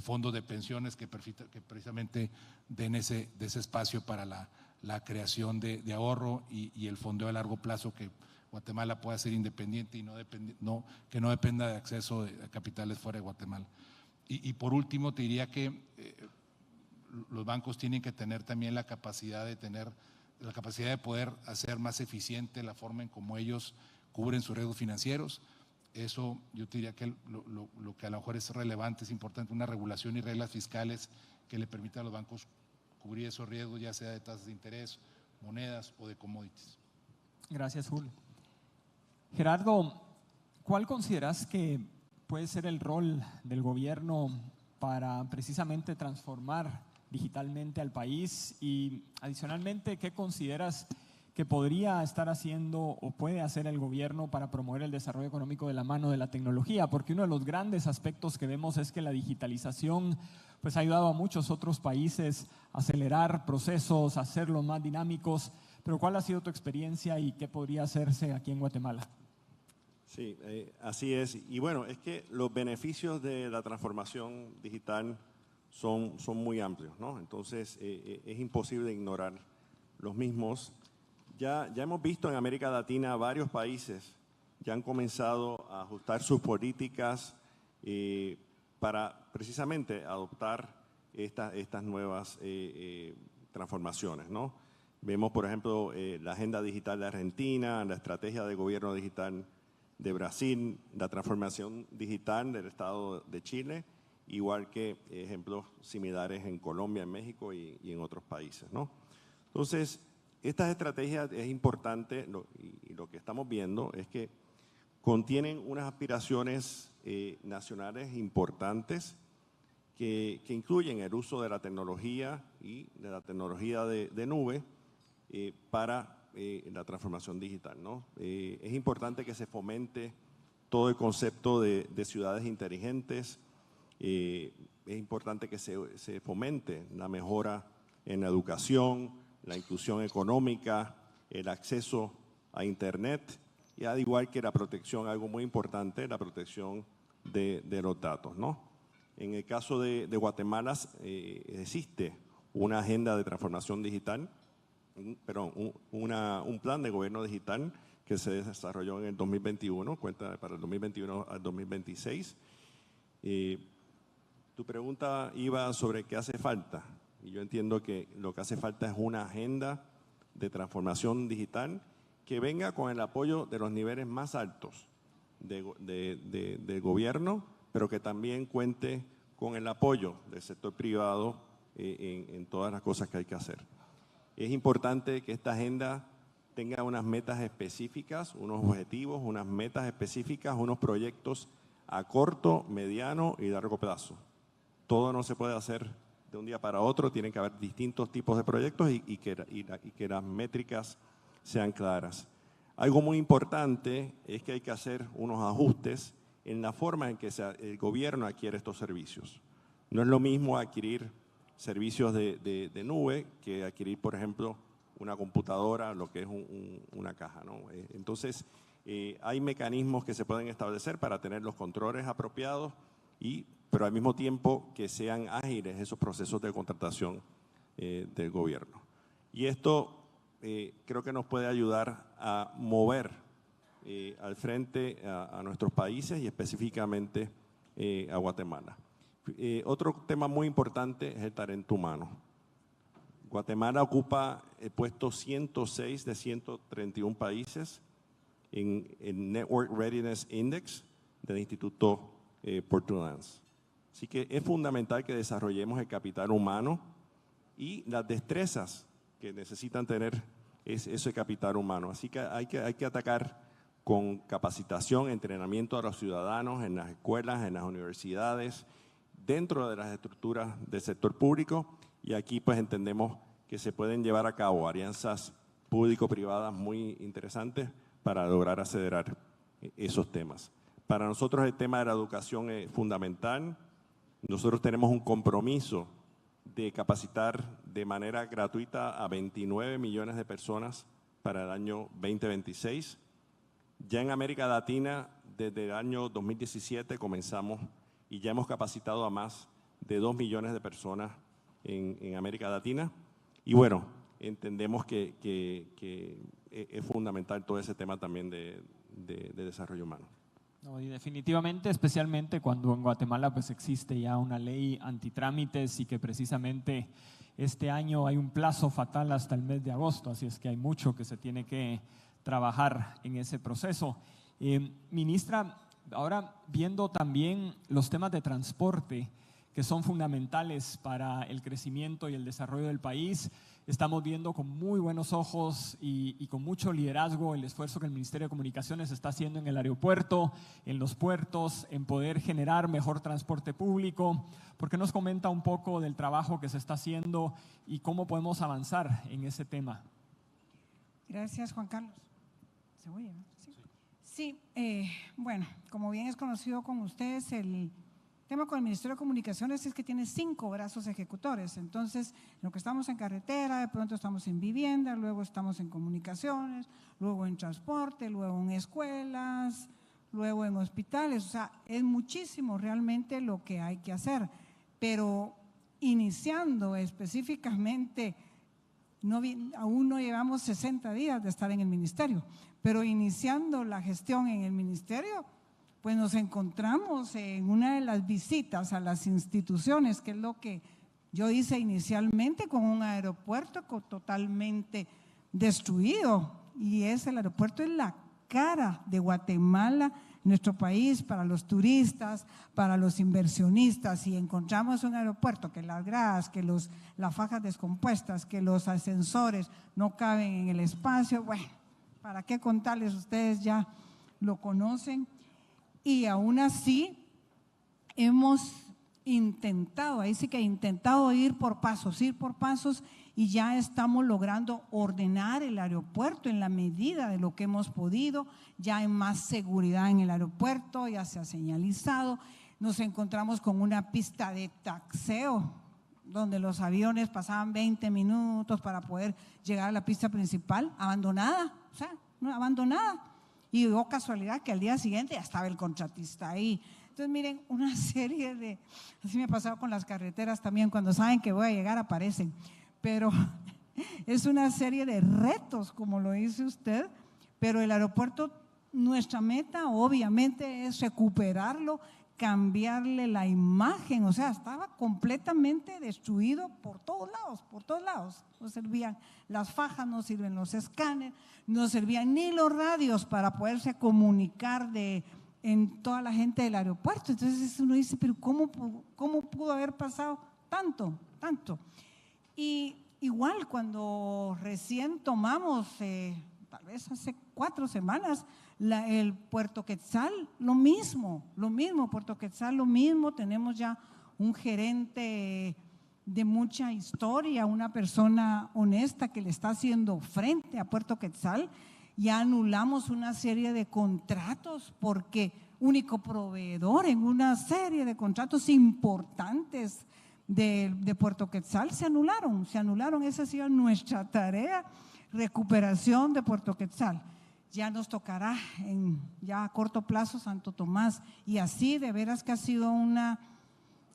fondos de pensiones que precisamente den ese espacio para la creación de ahorro y el fondeo a largo plazo, que Guatemala pueda ser independiente y que no dependa de acceso a capitales fuera de Guatemala. Y por último te diría que los bancos tienen que tener también la capacidad de poder hacer más eficiente la forma en cómo ellos cubren sus riesgos financieros. Eso yo te diría que lo que a lo mejor es relevante, es importante, una regulación y reglas fiscales que le permitan a los bancos cubrir esos riesgos, ya sea de tasas de interés, monedas o de commodities. Gracias, Julio. Gerardo, ¿cuál consideras que puede ser el rol del gobierno para precisamente transformar digitalmente al país? Y adicionalmente, ¿qué consideras que podría estar haciendo o puede hacer el gobierno para promover el desarrollo económico de la mano de la tecnología? Porque uno de los grandes aspectos que vemos es que la digitalización pues, ha ayudado a muchos otros países a acelerar procesos, a hacerlos más dinámicos. Pero ¿cuál ha sido tu experiencia y qué podría hacerse aquí en Guatemala? Sí, así es. Y bueno, es que los beneficios de la transformación digital son muy amplios, ¿no? Entonces, es imposible ignorar los mismos. Ya hemos visto en América Latina varios países ya han comenzado a ajustar sus políticas para precisamente adoptar estas nuevas transformaciones, ¿no? Vemos, por ejemplo, la agenda digital de Argentina, la estrategia de gobierno digital de Brasil, la transformación digital del Estado de Chile, igual que ejemplos similares en Colombia, en México y en otros países, ¿no? Entonces, estas estrategias es importante y lo que estamos viendo es que contienen unas aspiraciones nacionales importantes que incluyen el uso de la tecnología y de la tecnología de nube para la transformación digital, ¿no? Es importante que se fomente todo el concepto de ciudades inteligentes, es importante que se fomente la mejora en la educación, la inclusión económica, el acceso a Internet y al igual que la protección, algo muy importante, la protección de los datos, ¿no? En el caso de Guatemala existe una agenda de transformación digital, un plan de gobierno digital que se desarrolló en el 2021, cuenta para el 2021 al 2026. Tu pregunta iba sobre qué hace falta. Y yo entiendo que lo que hace falta es una agenda de transformación digital que venga con el apoyo de los niveles más altos del gobierno, pero que también cuente con el apoyo del sector privado en todas las cosas que hay que hacer. Es importante que esta agenda tenga unas metas específicas, unos objetivos, unas metas específicas, unos proyectos a corto, mediano y largo plazo. Todo no se puede hacer de un día para otro, tienen que haber distintos tipos de proyectos y que las métricas sean claras. Algo muy importante es que hay que hacer unos ajustes en la forma en que el gobierno adquiere estos servicios. No es lo mismo adquirir servicios de nube que adquirir, por ejemplo, una computadora, lo que es una caja, ¿no? Entonces, hay mecanismos que se pueden establecer para tener los controles apropiados pero al mismo tiempo que sean ágiles esos procesos de contratación del gobierno. Y esto creo que nos puede ayudar a mover al frente a nuestros países y específicamente a Guatemala. Otro tema muy importante es el talento humano. Guatemala ocupa el puesto 106 de 131 países en el Network Readiness Index del Instituto Portulans. Así que es fundamental que desarrollemos el capital humano y las destrezas que necesitan tener ese capital humano. Así que hay que atacar con capacitación, entrenamiento a los ciudadanos en las escuelas, en las universidades, dentro de las estructuras del sector público, y aquí pues entendemos que se pueden llevar a cabo alianzas público-privadas muy interesantes para lograr acelerar esos temas. Para nosotros el tema de la educación es fundamental. Nosotros tenemos un compromiso de capacitar de manera gratuita a 29 millones de personas para el año 2026. Ya en América Latina, desde el año 2017 comenzamos y ya hemos capacitado a más de 2 millones de personas en América Latina. Y bueno, entendemos que es fundamental todo ese tema también de desarrollo humano. No, y definitivamente, especialmente cuando en Guatemala pues existe ya una ley antitrámites y que precisamente este año hay un plazo fatal hasta el mes de agosto, así es que hay mucho que se tiene que trabajar en ese proceso. Ministra, ahora viendo también los temas de transporte que son fundamentales para el crecimiento y el desarrollo del país, estamos viendo con muy buenos ojos y con mucho liderazgo el esfuerzo que el Ministerio de Comunicaciones está haciendo en el aeropuerto, en los puertos, en poder generar mejor transporte público. ¿Por qué nos comenta un poco del trabajo que se está haciendo y cómo podemos avanzar en ese tema? Gracias, Juan Carlos. ¿Se oye? Sí, bueno, como bien es conocido con ustedes, el tema con el Ministerio de Comunicaciones es que tiene 5 brazos ejecutores. Entonces, en lo que estamos en carretera, de pronto estamos en vivienda, luego estamos en comunicaciones, luego en transporte, luego en escuelas, luego en hospitales. O sea, es muchísimo realmente lo que hay que hacer. Pero iniciando específicamente, aún no llevamos 60 días de estar en el ministerio, pero iniciando la gestión en el ministerio, pues nos encontramos en una de las visitas a las instituciones, que es lo que yo hice inicialmente, con un aeropuerto totalmente destruido, y el aeropuerto es la cara de Guatemala, nuestro país, para los turistas, para los inversionistas. Y encontramos un aeropuerto que las gradas, que las fajas descompuestas, que los ascensores no caben en el espacio, bueno, ¿para qué contarles? Ustedes ya lo conocen. Y aún así hemos intentado, ahí sí que he intentado ir por pasos, y ya estamos logrando ordenar el aeropuerto en la medida de lo que hemos podido. Ya hay más seguridad en el aeropuerto, ya se ha señalizado. Nos encontramos con una pista de taxeo donde los aviones pasaban 20 minutos para poder llegar a la pista principal, abandonada, o sea, no, abandonada. Y dio casualidad que al día siguiente ya estaba el contratista ahí. Entonces, miren, una serie de… Así me ha pasado con las carreteras también, cuando saben que voy a llegar aparecen. Pero es una serie de retos, como lo dice usted, pero el aeropuerto, nuestra meta obviamente es recuperarlo, cambiarle la imagen. O sea, estaba completamente destruido por todos lados. No servían las fajas, no sirven los escáneres, no servían ni los radios para poderse comunicar en toda la gente del aeropuerto. Entonces uno dice, pero ¿cómo pudo haber pasado tanto? Y igual cuando recién tomamos, tal vez hace 4 semanas, el Puerto Quetzal, lo mismo, Puerto Quetzal, lo mismo. Tenemos ya un gerente de mucha historia, una persona honesta que le está haciendo frente a Puerto Quetzal. Ya anulamos una serie de contratos porque único proveedor en una serie de contratos importantes de Puerto Quetzal se anularon. Esa ha sido nuestra tarea, recuperación de Puerto Quetzal. Ya nos tocará ya a corto plazo Santo Tomás, y así de veras que ha sido una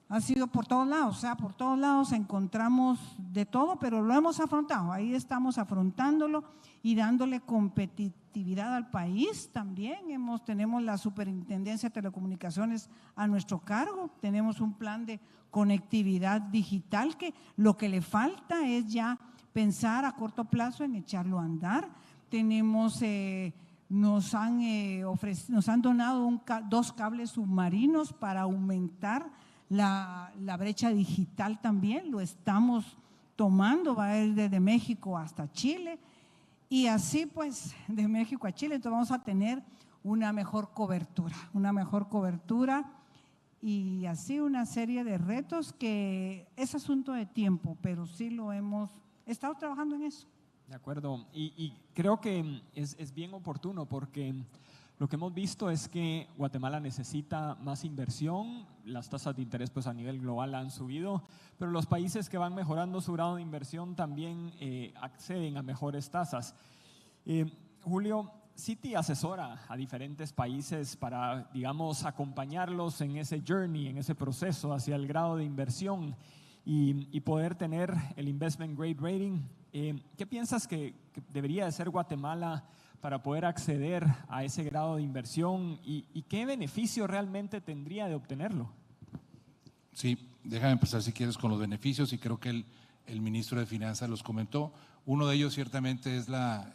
Ha sido por todos lados, o sea, por todos lados encontramos de todo, pero lo hemos afrontado, ahí estamos afrontándolo y dándole competitividad al país también. Tenemos la Superintendencia de Telecomunicaciones a nuestro cargo, tenemos un plan de conectividad digital que lo que le falta es ya pensar a corto plazo en echarlo a andar. Tenemos… nos han donado 2 cables submarinos para aumentar la brecha digital también, lo estamos tomando, va a ir desde México hasta Chile y así pues de México a Chile, entonces vamos a tener una mejor cobertura y así una serie de retos que es asunto de tiempo, pero sí lo hemos estado trabajando en eso. De acuerdo, y creo que es bien oportuno porque lo que hemos visto es que Guatemala necesita más inversión, las tasas de interés pues a nivel global han subido, pero los países que van mejorando su grado de inversión también acceden a mejores tasas. Julio, Citi asesora a diferentes países para, digamos, acompañarlos en ese journey, en ese proceso hacia el grado de inversión y poder tener el investment grade rating. ¿Qué piensas que debería de ser Guatemala para poder acceder a ese grado de inversión y qué beneficio realmente tendría de obtenerlo? Sí, déjame empezar si quieres con los beneficios y creo que el ministro de Finanzas los comentó. Uno de ellos ciertamente es la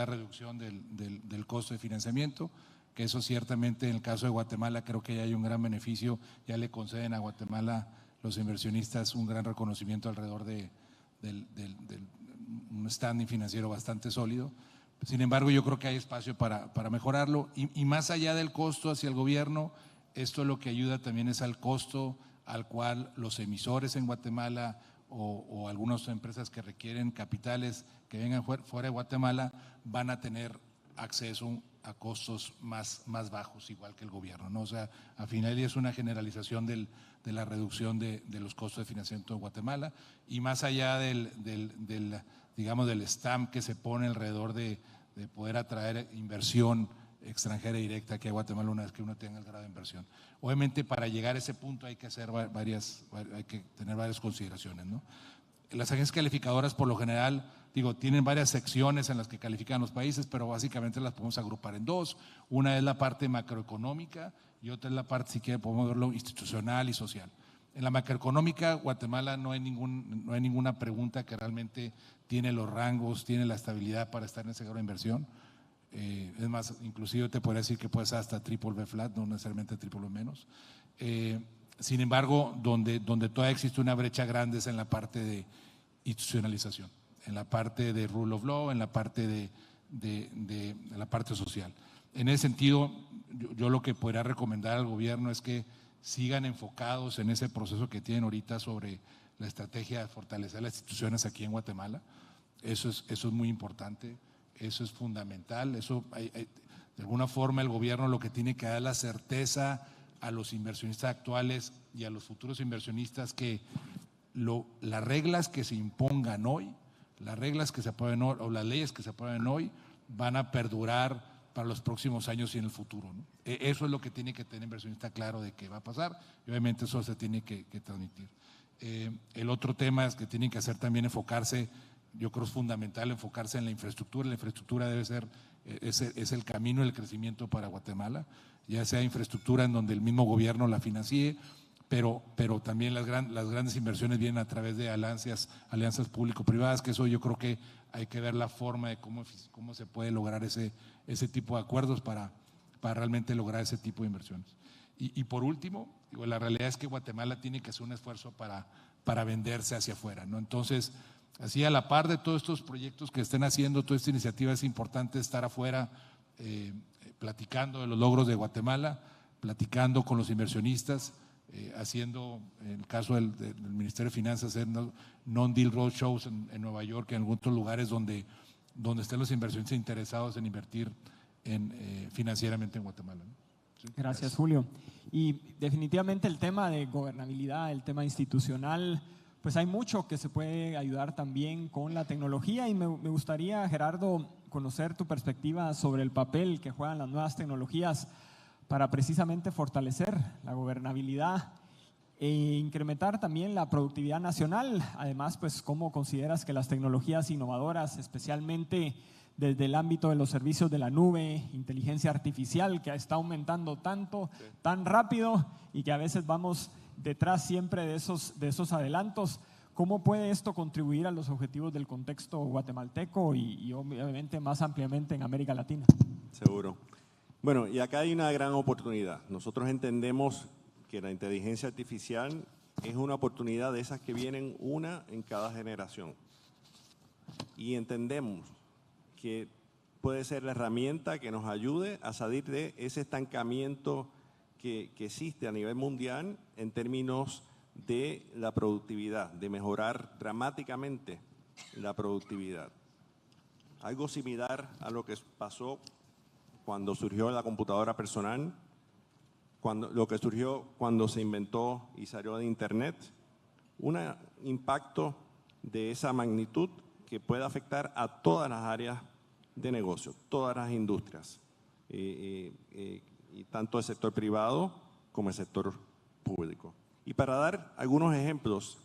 reducción del costo de financiamiento, que eso ciertamente en el caso de Guatemala creo que ya hay un gran beneficio, ya le conceden a Guatemala los inversionistas un gran reconocimiento alrededor de un standing financiero bastante sólido. Sin embargo, yo creo que hay espacio para mejorarlo y más allá del costo hacia el gobierno, esto lo que ayuda también es al costo al cual los emisores en Guatemala o algunas empresas que requieren capitales que vengan fuera de Guatemala van a tener acceso a costos más bajos, igual que el gobierno, ¿no? O sea, al final es una generalización de la reducción de los costos de financiamiento de Guatemala y más allá del stamp que se pone alrededor de poder atraer inversión extranjera directa aquí a Guatemala una vez que uno tenga el grado de inversión. Obviamente para llegar a ese punto hay que hacer hay que tener varias consideraciones, ¿no? Las agencias calificadoras por lo general, tienen varias secciones en las que califican los países, pero básicamente las podemos agrupar en 2. Una es la parte macroeconómica y otra es la parte, si quieren, podemos verlo institucional y social. En la macroeconómica, Guatemala no hay ninguna pregunta que realmente tiene los rangos, tiene la estabilidad para estar en ese grado de inversión. Es más, inclusive te podría decir que puede ser hasta triple B flat, no necesariamente triple B menos. Sin embargo, donde todavía existe una brecha grande es en la parte de institucionalización, en la parte de rule of law, en la parte de la parte social. En ese sentido, yo lo que podría recomendar al gobierno es que sigan enfocados en ese proceso que tienen ahorita sobre la estrategia de fortalecer las instituciones aquí en Guatemala. Eso es muy importante, eso es fundamental. De alguna forma el gobierno lo que tiene que dar la certeza a los inversionistas actuales y a los futuros inversionistas que las reglas que se impongan hoy, las reglas que se aprueben hoy o las leyes que se aprueben hoy van a perdurar para los próximos años y en el futuro, ¿no? Eso es lo que tiene que tener el inversionista claro de qué va a pasar y obviamente eso se tiene que transmitir. El otro tema es que tienen que hacer también enfocarse, yo creo es fundamental enfocarse en la infraestructura. La infraestructura debe ser, es el camino del crecimiento para Guatemala, ya sea infraestructura en donde el mismo gobierno la financie, pero también las grandes inversiones vienen a través de alianzas público-privadas, que eso yo creo que hay que ver la forma de cómo se puede lograr ese tipo de acuerdos para realmente lograr ese tipo de inversiones. Y por último, la realidad es que Guatemala tiene que hacer un esfuerzo para venderse hacia afuera, ¿no? Entonces, así a la par de todos estos proyectos que estén haciendo, toda esta iniciativa, es importante estar afuera platicando de los logros de Guatemala, platicando con los inversionistas, haciendo, en el caso del Ministerio de Finanzas, hacer non-deal roadshows en Nueva York y en algunos otros lugares donde estén los inversionistas interesados en invertir financieramente en Guatemala, ¿no? Sí, gracias, Julio. Y definitivamente el tema de gobernabilidad, el tema institucional, pues hay mucho que se puede ayudar también con la tecnología y me gustaría, Gerardo, conocer tu perspectiva sobre el papel que juegan las nuevas tecnologías para precisamente fortalecer la gobernabilidad e incrementar también la productividad nacional. Además, pues, ¿cómo consideras que las tecnologías innovadoras, especialmente desde el ámbito de los servicios de la nube, inteligencia artificial, que está aumentando tanto, tan rápido y que a veces vamos detrás siempre de esos adelantos? ¿Cómo puede esto contribuir a los objetivos del contexto guatemalteco y obviamente más ampliamente en América Latina? Seguro. Bueno, y acá hay una gran oportunidad. Nosotros entendemos que la inteligencia artificial es una oportunidad de esas que vienen una en cada generación. Y entendemos que puede ser la herramienta que nos ayude a salir de ese estancamiento que existe a nivel mundial en términos de la productividad, de mejorar dramáticamente la productividad. Algo similar a lo que pasó cuando surgió la computadora personal, lo que surgió cuando se inventó y salió de Internet, un impacto de esa magnitud que puede afectar a todas las áreas de negocio, todas las industrias, y tanto el sector privado como el sector público. Y para dar algunos ejemplos,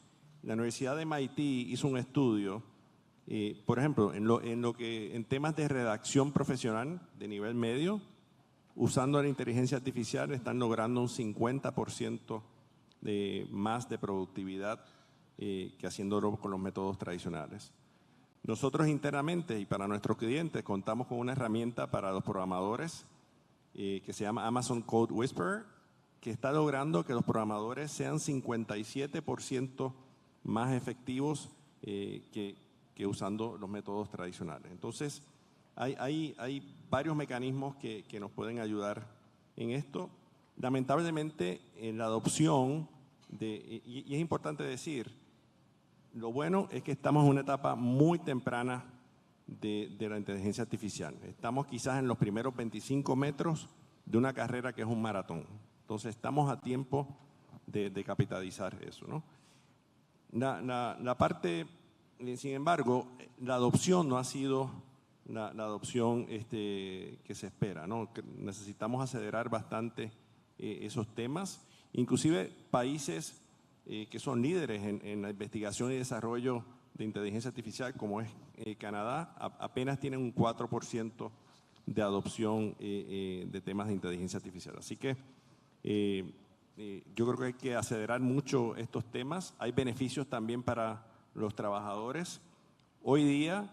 la Universidad de MIT hizo un estudio, por ejemplo, en temas de redacción profesional de nivel medio, usando la inteligencia artificial están logrando un 50% más de productividad que haciéndolo con los métodos tradicionales. Nosotros internamente y para nuestros clientes contamos con una herramienta para los programadores que se llama Amazon Code Whisperer, que está logrando que los programadores sean 57% más efectivos que usando los métodos tradicionales. Entonces, hay varios mecanismos que nos pueden ayudar en esto. Lamentablemente, en la adopción, y es importante decir, lo bueno es que estamos en una etapa muy temprana de la inteligencia artificial. Estamos quizás en los primeros 25 metros de una carrera que es un maratón. Entonces, estamos a tiempo de capitalizar eso, ¿no? La parte, sin embargo, la adopción no ha sido la adopción que se espera, ¿no? Necesitamos acelerar bastante esos temas. Inclusive países que son líderes en la investigación y desarrollo de inteligencia artificial, como es Canadá, apenas tienen un 4% de adopción de temas de inteligencia artificial. Así que yo creo que hay que acelerar mucho estos temas. Hay beneficios también para los trabajadores. Hoy día,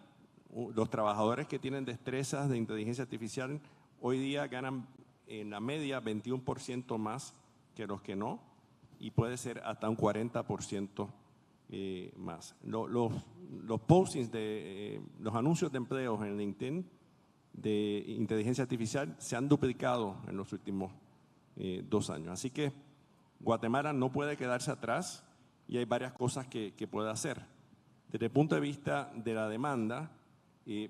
los trabajadores que tienen destrezas de inteligencia artificial, hoy día ganan en la media 21% más que los que no, y puede ser hasta un 40% más. Los postings, los anuncios de empleos en LinkedIn de inteligencia artificial se han duplicado en los últimos 2 años. Así que Guatemala no puede quedarse atrás y hay varias cosas que puede hacer. Desde el punto de vista de la demanda,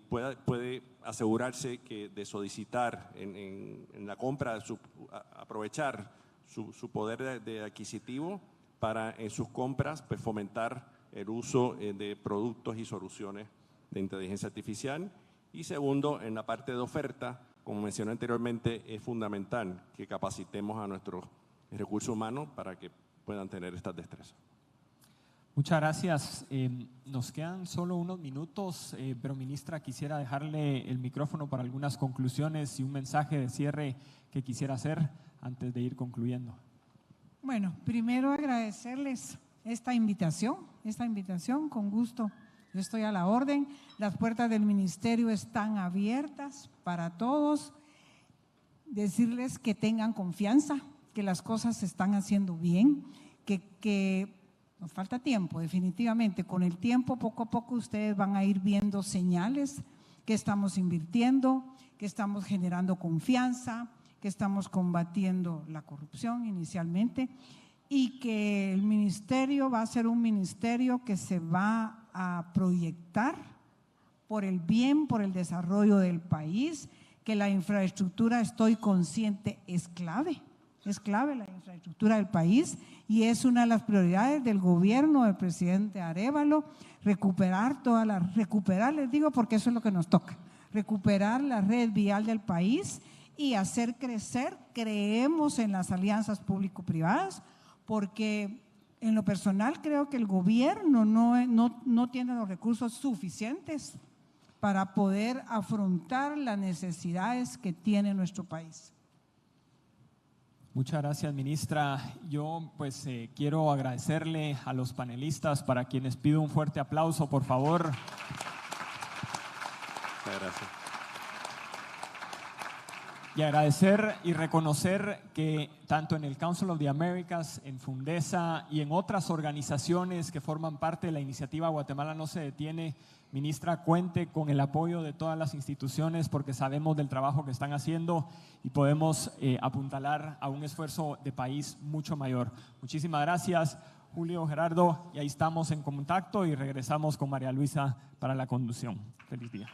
puede asegurarse de solicitar en la compra, aprovechar su poder de adquisitivo para en sus compras pues, fomentar el uso de productos y soluciones de inteligencia artificial. Y segundo, en la parte de oferta, como mencioné anteriormente, es fundamental que capacitemos a nuestros recursos humanos para que puedan tener estas destrezas. Muchas gracias. Nos quedan solo unos minutos, pero ministra, quisiera dejarle el micrófono para algunas conclusiones y un mensaje de cierre que quisiera hacer antes de ir concluyendo. Bueno, primero agradecerles esta invitación, con gusto. Yo estoy a la orden, las puertas del ministerio están abiertas para todos. Decirles que tengan confianza, que las cosas se están haciendo bien, que nos falta tiempo, definitivamente. Con el tiempo, poco a poco, ustedes van a ir viendo señales que estamos invirtiendo, que estamos generando confianza, que estamos combatiendo la corrupción inicialmente y que el ministerio va a ser un ministerio que se va a proyectar por el bien, por el desarrollo del país, que la infraestructura, estoy consciente, es clave la infraestructura del país y es una de las prioridades del gobierno del presidente Arévalo, recuperar, les digo porque eso es lo que nos toca, recuperar la red vial del país y hacer crecer. Creemos en las alianzas público-privadas porque en lo personal creo que el gobierno no tiene los recursos suficientes para poder afrontar las necesidades que tiene nuestro país. Muchas gracias, ministra. Yo pues quiero agradecerle a los panelistas, para quienes pido un fuerte aplauso, por favor. Muchas gracias. Y agradecer y reconocer que tanto en el Council of the Americas, en Fundesa y en otras organizaciones que forman parte de la iniciativa Guatemala no se detiene, ministra, cuente con el apoyo de todas las instituciones, porque sabemos del trabajo que están haciendo y podemos apuntalar a un esfuerzo de país mucho mayor. Muchísimas gracias, Julio, Gerardo, y ahí estamos en contacto y regresamos con María Luisa para la conducción. Feliz día.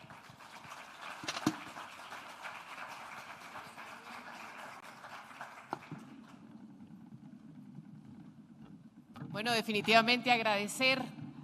Bueno, definitivamente agradecer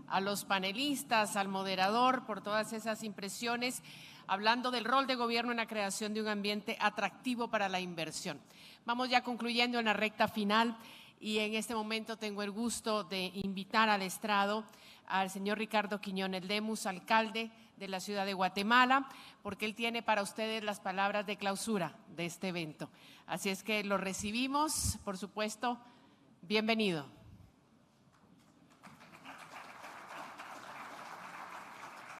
a los panelistas, al moderador por todas esas impresiones, hablando del rol de gobierno en la creación de un ambiente atractivo para la inversión. Vamos ya concluyendo en la recta final y en este momento tengo el gusto de invitar al estrado al señor Ricardo Quiñones Lemus, alcalde de la ciudad de Guatemala, porque él tiene para ustedes las palabras de clausura de este evento. Así es que lo recibimos, por supuesto, bienvenido.